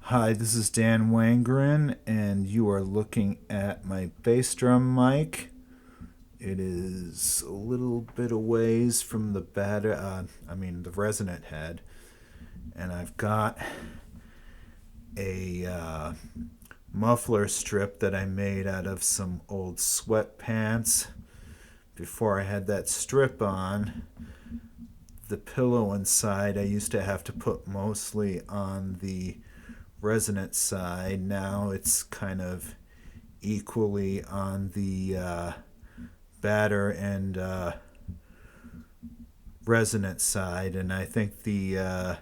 Hi, this is Dan Wangerin, and you are looking at my bass drum mic. It is a little bit a ways from the the resonant head, and I've got a muffler strip that I made out of some old sweatpants. Before I had that strip on, the pillow inside I used to have to put mostly on the resonant side. Now it's kind of equally on the batter and resonant side, and I think the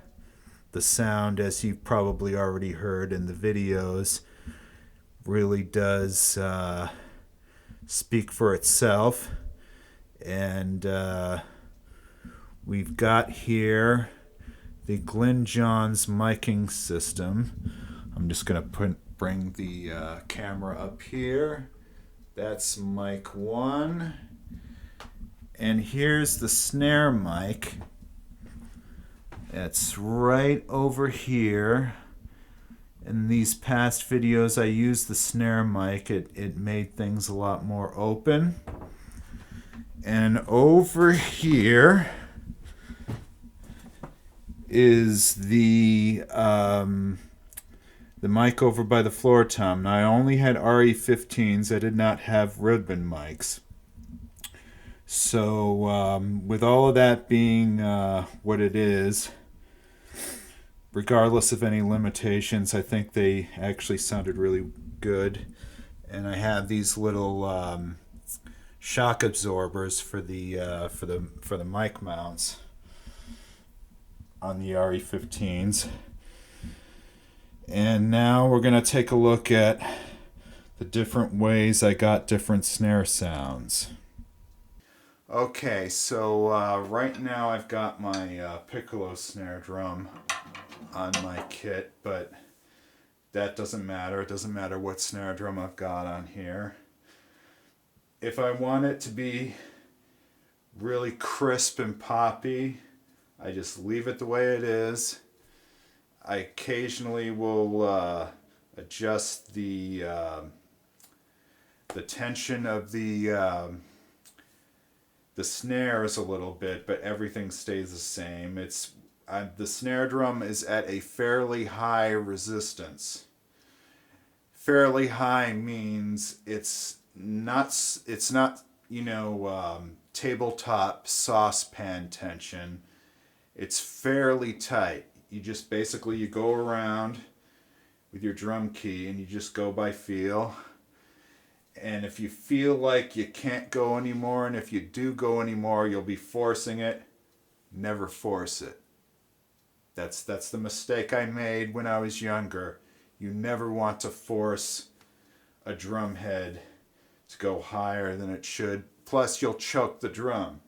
sound, as you've probably already heard in the videos, really does speak for itself. And we've got here the Glyn Johns Miking System. I'm just going to bring the camera up here. That's mic 1. And here's the snare mic. It's right over here. In these past videos, I used the snare mic. It made things a lot more open. And over here is the mic over by the floor tom. Now, I only had RE15s. I did not have ribbon mics. So with all of that being what it is, regardless of any limitations, I think they actually sounded really good. And I have these little shock absorbers for the mic mounts on the RE15s. And now we're going to take a look at the different ways I got different snare sounds. Okay, so right now I've got my piccolo snare drum on my kit, but that doesn't matter. It doesn't matter what snare drum I've got on here. If I want it to be really crisp and poppy, I just leave it the way it is. I occasionally will adjust the tension of the snares a little bit, but everything stays the same. The snare drum is at a fairly high resistance. Fairly high means it's not tabletop saucepan tension. It's fairly tight. You go around with your drum key and you just go by feel. And if you feel like you can't go anymore, and if you do go anymore, you'll be forcing it. Never force it. That's the mistake I made when I was younger. You never want to force a drum head to go higher than it should. Plus, you'll choke the drum.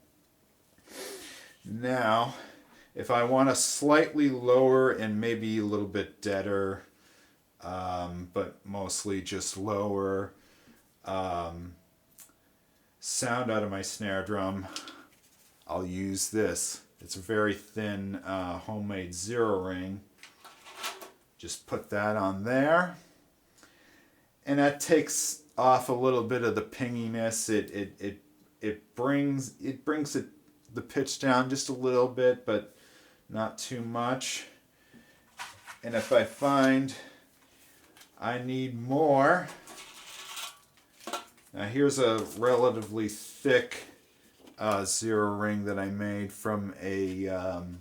Now, if I want a slightly lower and maybe a little bit deader, but mostly just lower sound out of my snare drum, I'll use this. It's a very thin homemade zero ring. Just put that on there. And that takes off a little bit of the pinginess. It brings the pitch down just a little bit, but not too much. And if I find I need more, now here's a relatively thick zero ring that I made from an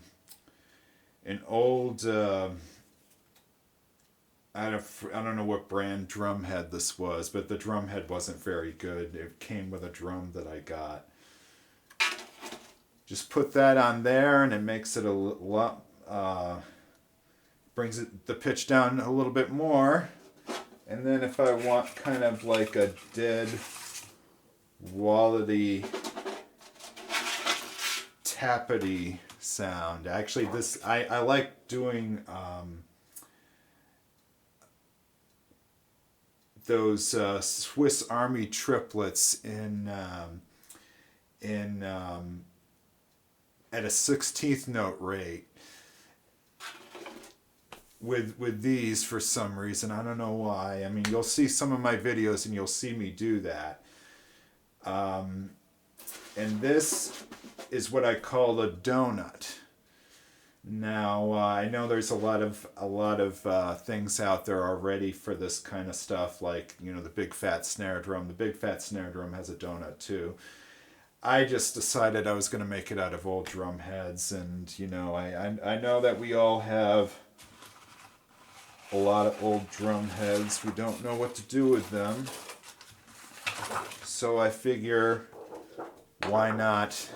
old I don't know what brand drum head this was, but the drum head wasn't very good. It came with a drum that I got. Just put that on there, and it makes it a lot, brings the pitch down a little bit more. And then if I want kind of like a dead, wallety, tappity sound. Actually, I like doing those Swiss Army triplets at a 16th note rate. with these for some reason. I don't know why. I mean, you'll see some of my videos and you'll see me do that. And this is what I call a donut. Now I know there's a lot of things out there already for this kind of stuff, like the big fat snare drum. The big fat snare drum has a donut too. I just decided I was going to make it out of old drum heads, and I know that we all have a lot of old drum heads. We don't know what to do with them, so I figure, why not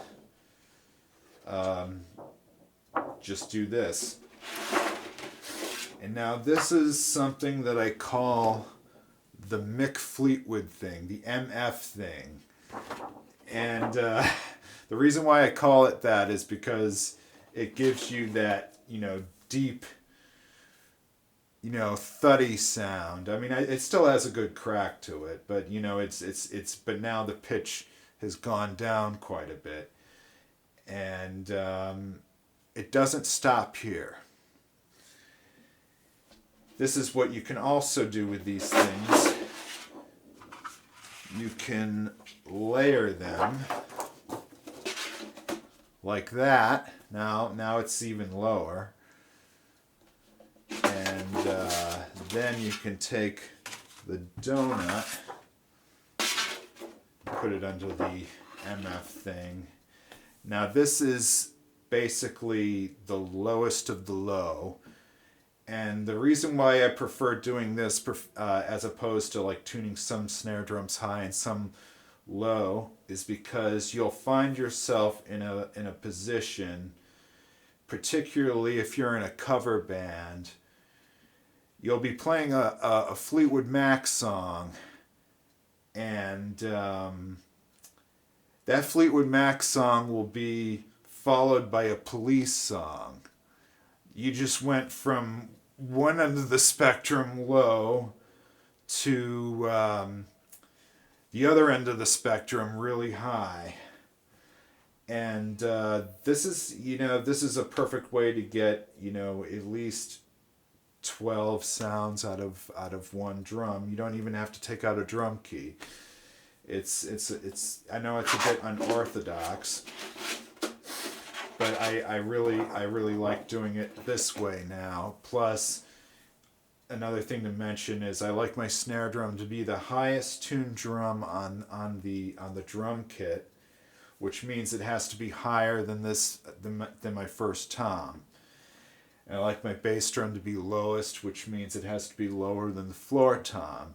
just do this. And now this is something that I call the Mick Fleetwood thing, the MF thing. And the reason why I call it that is because it gives you that, deep, thuddy sound. I mean, it still has a good crack to it, but but now the pitch has gone down quite a bit. And it doesn't stop here. This is what you can also do with these things. You can layer them like that. Now it's even lower. And then you can take the donut, put it under the MF thing. Now this is basically the lowest of the low. And the reason why I prefer doing this as opposed to like tuning some snare drums high and some low is because you'll find yourself in a position, particularly if you're in a cover band, you'll be playing a Fleetwood Mac song, and that Fleetwood Mac song will be followed by a Police song. You just went from one end of the spectrum low to the other end of the spectrum really high. And this is a perfect way to get at least 12 sounds out of one drum. You don't even have to take out a drum key. It's I know it's a bit unorthodox, but I really like doing it this way now. Plus, another thing to mention is I like my snare drum to be the highest tuned drum on the drum kit, which means it has to be higher than my first tom. And I like my bass drum to be lowest, which means it has to be lower than the floor tom.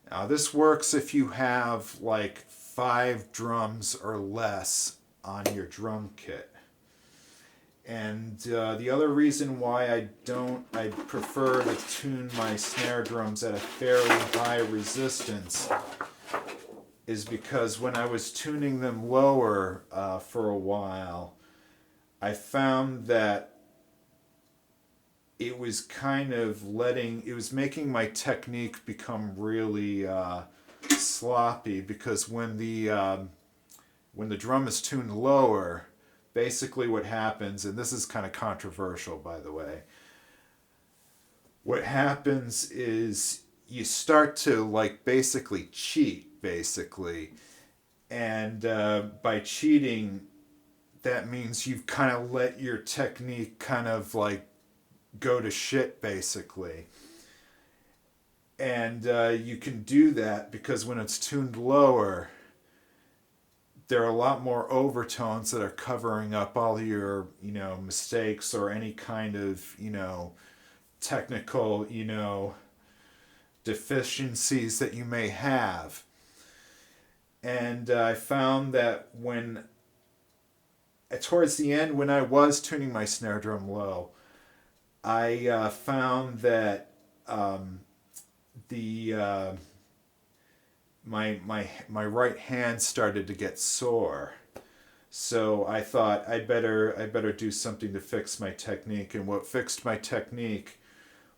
Now this works if you have like 5 drums or less on your drum kit. And the other reason why I prefer to tune my snare drums at a fairly high resistance is because when I was tuning them lower for a while, I found that it was making my technique become really sloppy, because when the drum is tuned lower, basically what happens, and this is kind of controversial by the way, what happens is you start to like basically cheat, and by cheating, that means you've kind of let your technique kind of like go to shit basically. And you can do that because when it's tuned lower, there are a lot more overtones that are covering up all your mistakes or any kind of technical deficiencies that you may have. And I found that towards the end, when I was tuning my snare drum low, I found that my right hand started to get sore. So I thought I'd better do something to fix my technique. And what fixed my technique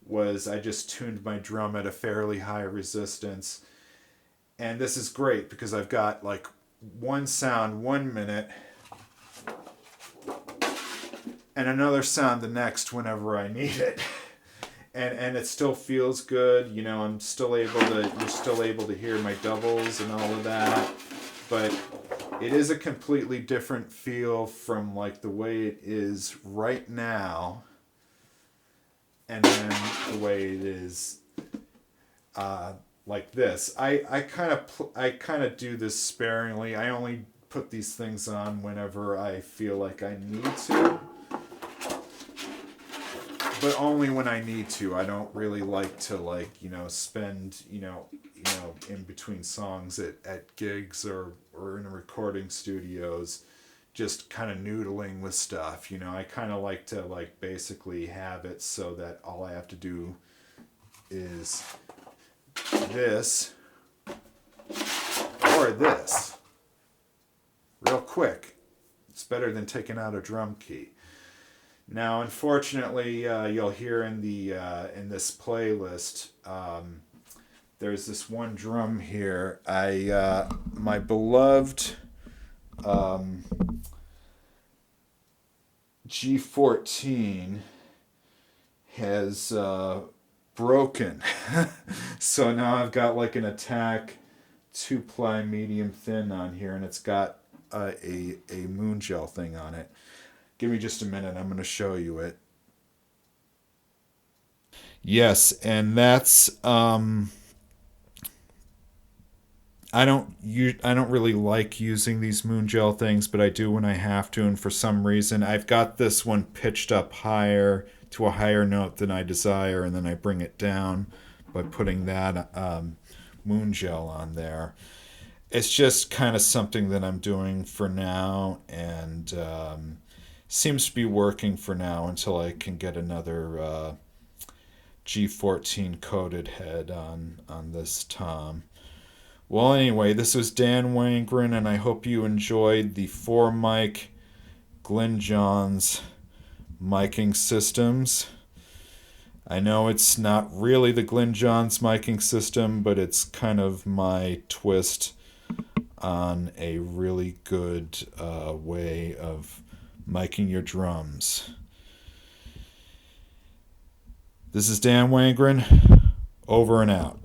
was I just tuned my drum at a fairly high resistance. And this is great because I've got like one sound 1 minute and another sound the next whenever I need it. and it still feels good. You know, I'm still able to you're still able to hear my doubles and all of that, but it is a completely different feel from like the way it is right now, and then the way it is like this. I kind of do this sparingly. I only put these things on whenever I feel like I need to, but only when I need to. I don't really like to like spend in between songs at gigs or in recording studios just kind of noodling with stuff. I kind of like to like basically have it so that all I have to do is this or this real quick. It's better than taking out a drum key. Now, unfortunately, you'll hear in this playlist, there's this one drum here. My beloved G14 has broken, so now I've got like an Attack 2-ply medium thin on here, and it's got a moon gel thing on it. Give me just a minute. I'm going to show you it. Yes, and that's I don't really like using these moon gel things, but I do when I have to, and for some reason I've got this one pitched up higher to a higher note than I desire, and then I bring it down by putting that moon gel on there. It's just kind of something that I'm doing for now, and seems to be working for now until I can get another G14 coated head on this tom. Well, anyway, this was Dan Wangerin, and I hope you enjoyed the 4-mic Glyn Johns Miking Systems. I know it's not really the Glyn Johns Miking System, but it's kind of my twist on a really good way of miking your drums. This is Dan Wangerin, over and out.